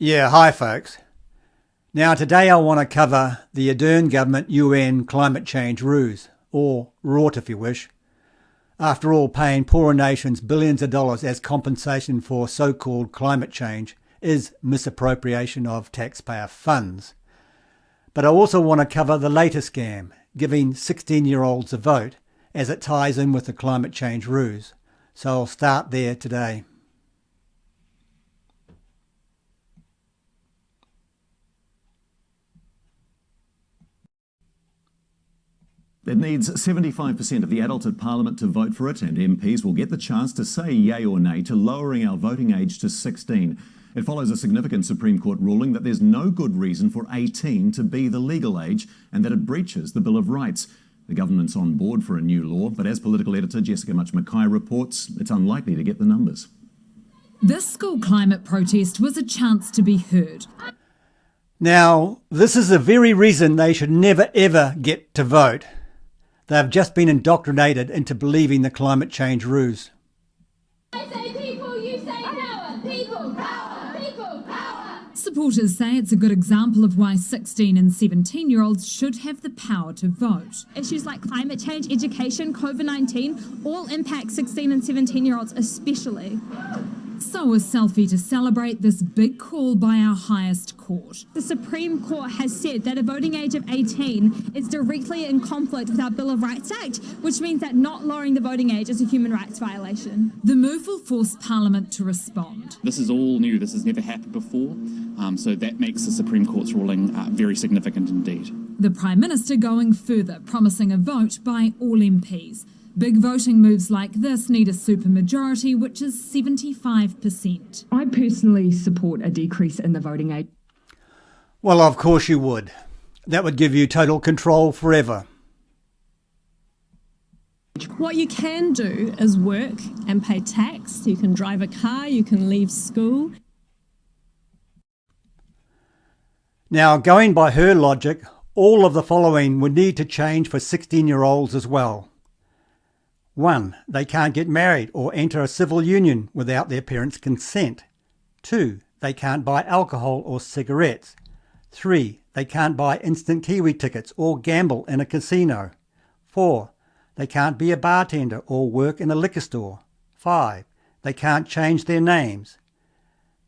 Yeah, hi folks. Now today I want to cover the Ardern Government UN climate change ruse, or rort if you wish. After all, paying poorer nations billions of dollars as compensation for so-called climate change is misappropriation of taxpayer funds. But I also want to cover the latest scam, giving 16-year-olds a vote, as it ties in with the climate change ruse. So I'll start there today. It needs 75% of the adults at Parliament to vote for it, and MPs will get the chance to say yay or nay to lowering our voting age to 16. It follows a significant Supreme Court ruling that there's no good reason for 18 to be the legal age and that it breaches the Bill of Rights. The government's on board for a new law, but as political editor Jessica Mackay reports, it's unlikely to get the numbers. This school climate protest was a chance to be heard. Now, this is the very reason they should never ever get to vote. They've just been indoctrinated into believing the climate change ruse. I say people, you say power. People, power. People, power. Supporters say it's a good example of why 16 and 17-year-olds should have the power to vote. Issues like climate change, education, COVID-19 all impact 16 and 17-year-olds especially. So a selfie to celebrate this big call by our highest court. The Supreme Court has said that a voting age of 18 is directly in conflict with our Bill of Rights Act, which means that not lowering the voting age is a human rights violation. The move will force Parliament to respond. This is all new. This has never happened before. So that makes the Supreme Court's ruling very significant indeed. The Prime Minister going further, promising a vote by all MPs. Big voting moves like this need a supermajority, which is 75%. I personally support a decrease in the voting age. Well, of course you would. That would give you total control forever. What you can do is work and pay tax. You can drive a car, you can leave school. Now, going by her logic, all of the following would need to change for 16-year-olds as well. 1. They can't get married or enter a civil union without their parents' consent. 2. They can't buy alcohol or cigarettes. 3. They can't buy instant Kiwi tickets or gamble in a casino. 4. They can't be a bartender or work in a liquor store. 5. They can't change their names.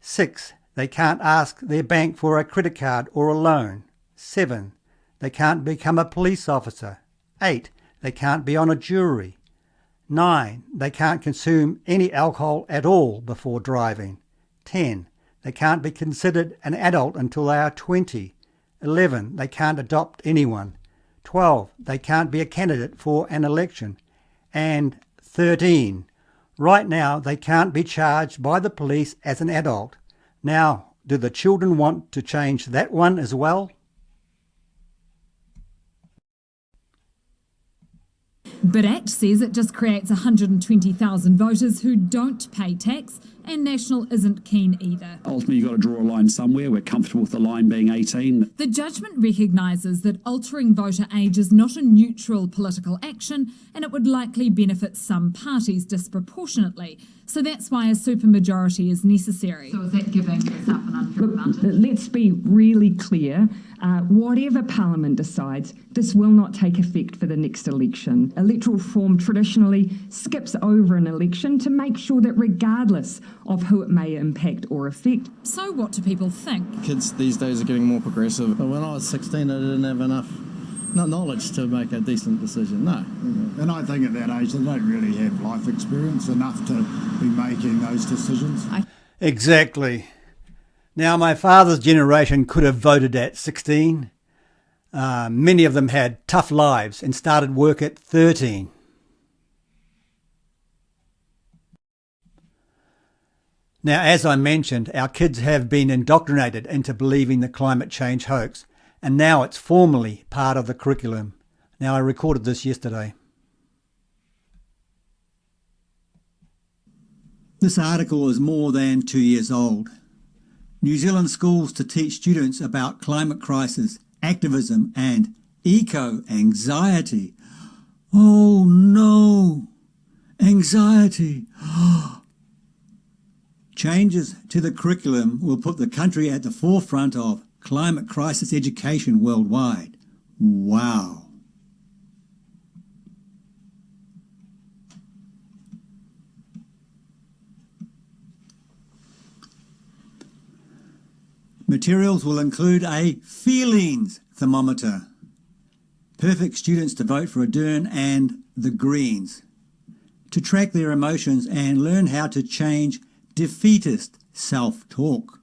6. They can't ask their bank for a credit card or a loan. 7. They can't become a police officer. 8. They can't be on a jury. 9. They can't consume any alcohol at all before driving. 10. They can't be considered an adult until they are 20. 11. They can't adopt anyone. 12. They can't be a candidate for an election. And 13. Right now, they can't be charged by the police as an adult. Now, do the children want to change that one as well? But ACT says it just creates 120,000 voters who don't pay tax, and National isn't keen either. Ultimately, you've got to draw a line somewhere. We're comfortable with the line being 18. The judgment recognises that altering voter age is not a neutral political action, and it would likely benefit some parties disproportionately. So that's why a supermajority is necessary. So is that giving yourself an unfair advantage? Let's be really clear. Whatever Parliament decides, this will not take effect for the next election. Electoral reform traditionally skips over an election to make sure that regardless of who it may impact or affect. So what do people think? Kids these days are getting more progressive. But when I was 16, I didn't have enough knowledge to make a decent decision, no. And I think at that age they don't really have life experience enough to be making those decisions. Exactly. Now, my father's generation could have voted at 16. Many of them had tough lives and started work at 13. Now, as I mentioned, our kids have been indoctrinated into believing the climate change hoax, and now it's formally part of the curriculum. Now, I recorded this yesterday. This article is more than 2 years old. New Zealand schools to teach students about climate crisis, activism and eco-anxiety. Oh no! Anxiety! Changes to the curriculum will put the country at the forefront of climate crisis education worldwide. Wow. Materials will include a feelings thermometer. Perfect students to vote for Ardern and the Greens, to track their emotions and learn how to change defeatist self-talk.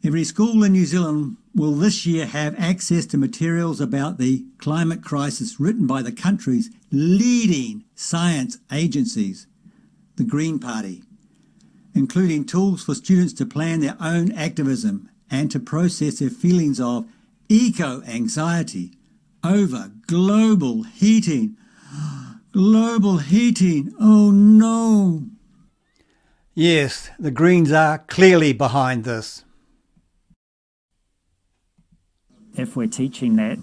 Every school in New Zealand will this year have access to materials about the climate crisis written by the country's leading science agencies, the Green Party, including tools for students to plan their own activism and to process their feelings of eco-anxiety over global heating. Global heating, oh no. Yes, the Greens are clearly behind this. If we're teaching that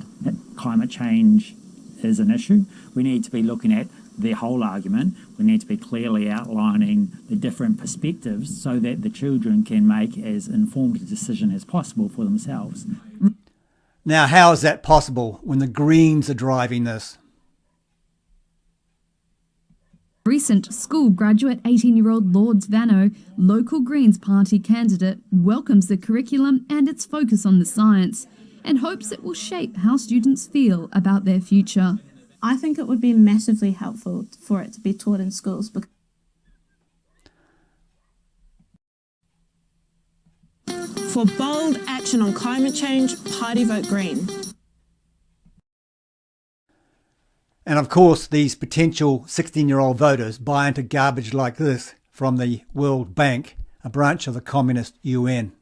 climate change is an issue, we need to be looking at the whole argument. We need to be clearly outlining the different perspectives so that the children can make as informed a decision as possible for themselves. Now, how is that possible when the Greens are driving this? Recent school graduate 18-year-old Lords Vano, local Greens Party candidate, welcomes the curriculum and its focus on the science and hopes it will shape how students feel about their future. I think it would be massively helpful for it to be taught in schools. For bold action on climate change, party vote Green. And of course, these potential 16-year-old voters buy into garbage like this from the World Bank, a branch of the Communist UN.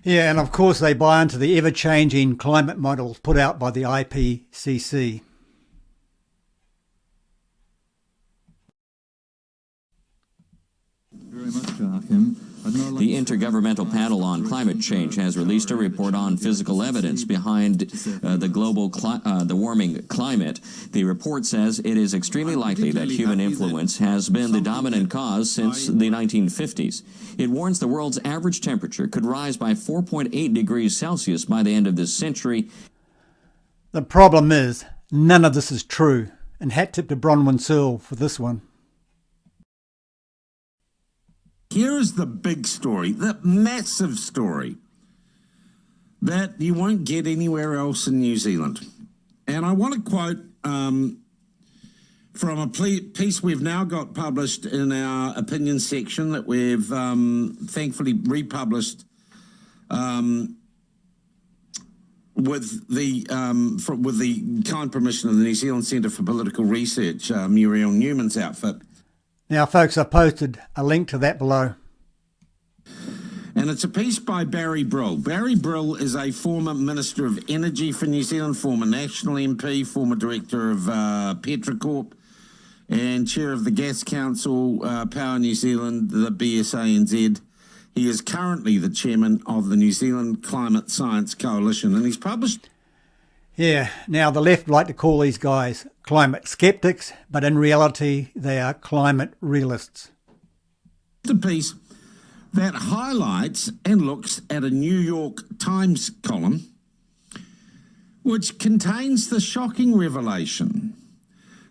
Yeah, and of course they buy into the ever-changing climate models put out by the IPCC. Very much, Hakim. The Intergovernmental Panel on Climate Change has released a report on physical evidence behind the warming climate. The report says it is extremely likely that human influence has been the dominant cause since the 1950s. It warns the world's average temperature could rise by 4.8 degrees Celsius by the end of this century. The problem is, none of this is true, and hat tip to Bronwyn Searle for this one. Here is the big story, the massive story that you won't get anywhere else in New Zealand. And I want to quote from a piece we've now got published in our opinion section that we've thankfully republished with the kind permission of the New Zealand Centre for Political Research, Muriel Newman's outfit. Now, folks, I've posted a link to that below. And it's a piece by Barry Brill. Barry Brill is a former Minister of Energy for New Zealand, former National MP, former Director of Petrocorp, and Chair of the Gas Council, Power New Zealand, the BSANZ. He is currently the chairman of the New Zealand Climate Science Coalition, and he's published... Yeah, now the left like to call these guys climate skeptics, but in reality they are climate realists. ...a piece that highlights and looks at a New York Times column which contains the shocking revelation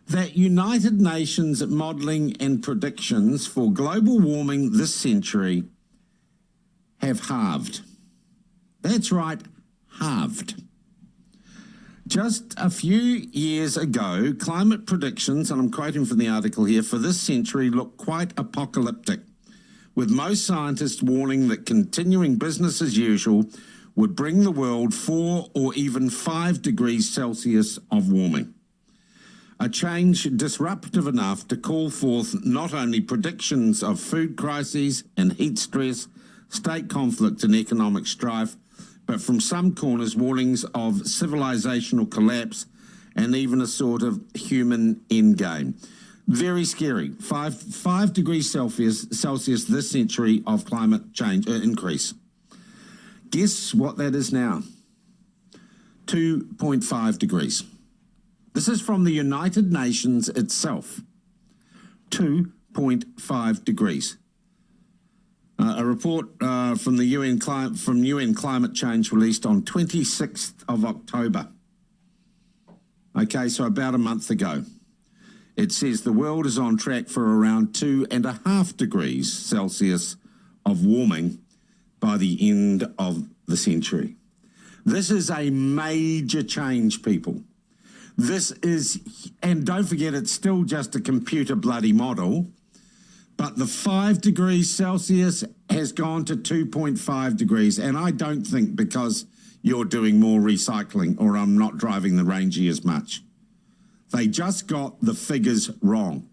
that United Nations modelling and predictions for global warming this century have halved. That's right, halved. Just a few years ago, climate predictions, and I'm quoting from the article here, for this century looked quite apocalyptic, with most scientists warning that continuing business as usual would bring the world 4 or even 5 degrees Celsius of warming. A change disruptive enough to call forth not only predictions of food crises and heat stress, state conflict and economic strife, but from some corners warnings of civilizational collapse and even a sort of human endgame. Very scary. 5 degrees Celsius this century of climate change increase. Guess what that is now? 2.5 degrees. This is from the United Nations itself. 2.5 degrees. A report from the UN Climate Change released on 26th of October. Okay, so about a month ago. It says the world is on track for around 2.5 degrees Celsius of warming by the end of the century. This is a major change, people. This is, and don't forget, it's still just a computer bloody model, but the 5 degrees Celsius has gone to 2.5 degrees, and I don't think because you're doing more recycling or I'm not driving the Rangy as much. They just got the figures wrong.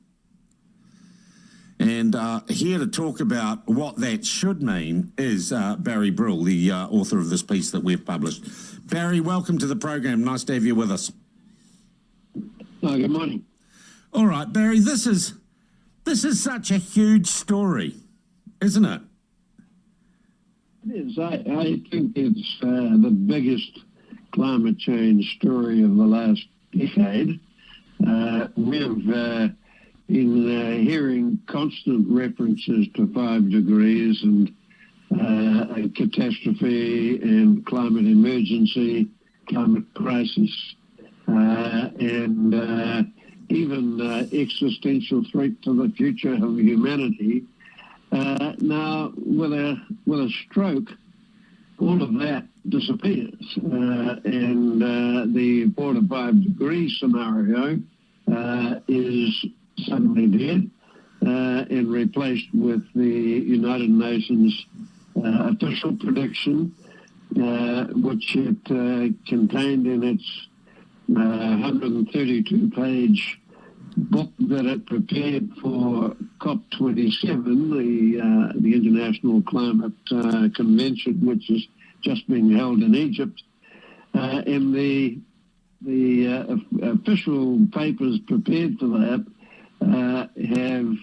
And here to talk about what that should mean is Barry Brill, the author of this piece that we've published. Barry, welcome to the program. Nice to have you with us. Oh, good morning. All right, Barry, this is such a huge story, isn't it? It is. I think it's the biggest climate change story of the last decade. We've been hearing constant references to 5 degrees and a catastrophe and climate emergency, climate crisis, and even existential threat to the future of humanity. Now, with a stroke, all of that disappears, and the 4 to 5 degree scenario is suddenly dead and replaced with the United Nations official prediction, which it contained in its 132-page book that it prepared for COP27, the International Climate Convention, which is just being held in Egypt. And the official papers prepared for that have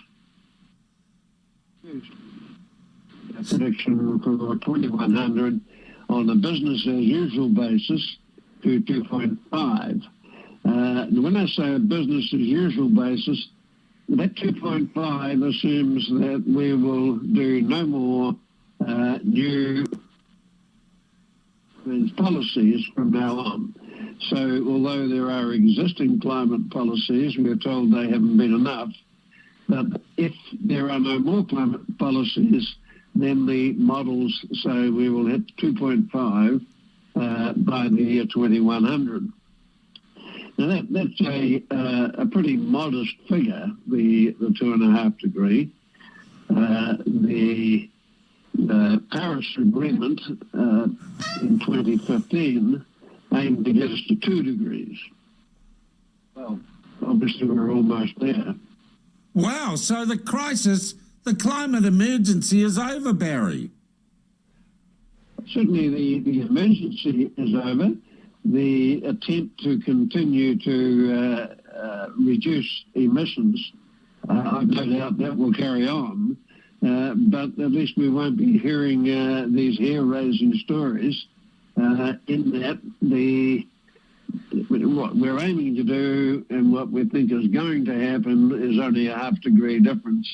a prediction for 2100 on a business as usual basis to 2.5. When I say a business as usual basis, that 2.5 assumes that we will do no more new policies from now on. So although there are existing climate policies, we are told they haven't been enough. But if there are no more climate policies, then the models say we will hit 2.5 by the year 2100. Now that's a pretty modest figure, the 2.5 degree. The Paris Agreement in 2015 aimed to get us to 2 degrees. Well, obviously we're almost there. Wow, so the crisis, the climate emergency is over, Barry. Certainly the emergency is over. The attempt to continue to reduce emissions, I've no doubt that will carry on. but at least we won't be hearing these hair-raising stories in that what we're aiming to do and what we think is going to happen is only a half-degree difference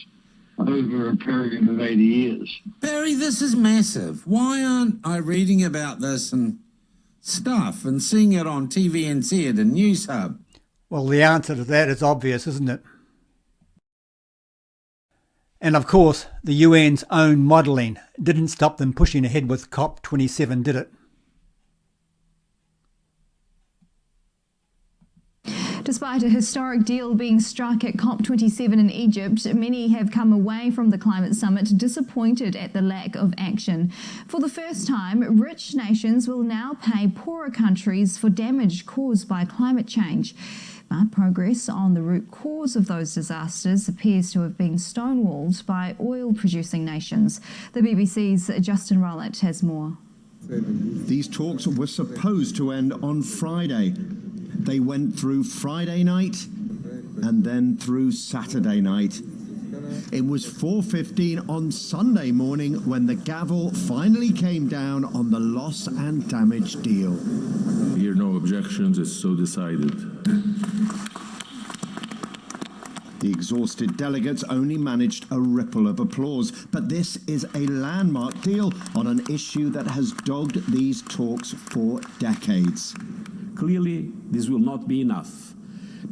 over a period of 80 years. Barry, this is massive. Why aren't I reading about this and stuff and seeing it on TVNZ and News Hub? Well, the answer to that is obvious, isn't it? And of course, the UN's own modelling didn't stop them pushing ahead with COP27, did it? Despite a historic deal being struck at COP27 in Egypt, many have come away from the climate summit disappointed at the lack of action. For the first time, rich nations will now pay poorer countries for damage caused by climate change. But progress on the root cause of those disasters appears to have been stonewalled by oil-producing nations. The BBC's Justin Rowlett has more. These talks were supposed to end on Friday. They went through Friday night and then through Saturday night. It was 4:15 on Sunday morning when the gavel finally came down on the loss and damage deal. Here, no objections, it's so decided. The exhausted delegates only managed a ripple of applause, but this is a landmark deal on an issue that has dogged these talks for decades. Clearly, this will not be enough,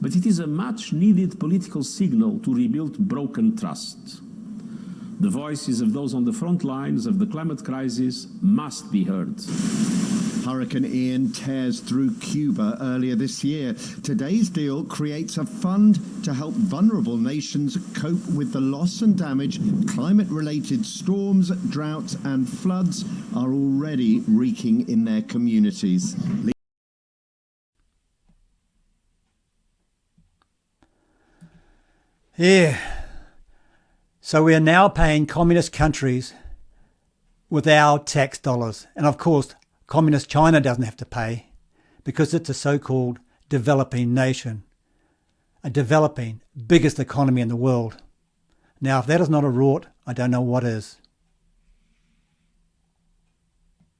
but it is a much-needed political signal to rebuild broken trust. The voices of those on the front lines of the climate crisis must be heard. Hurricane Ian tears through Cuba earlier this year. Today's deal creates a fund to help vulnerable nations cope with the loss and damage. Climate-related storms, droughts and floods are already wreaking in their communities. Yeah. So we are now paying communist countries with our tax dollars. And of course, communist China doesn't have to pay because it's a so-called developing nation. A developing, biggest economy in the world. Now, if that is not a rort, I don't know what is.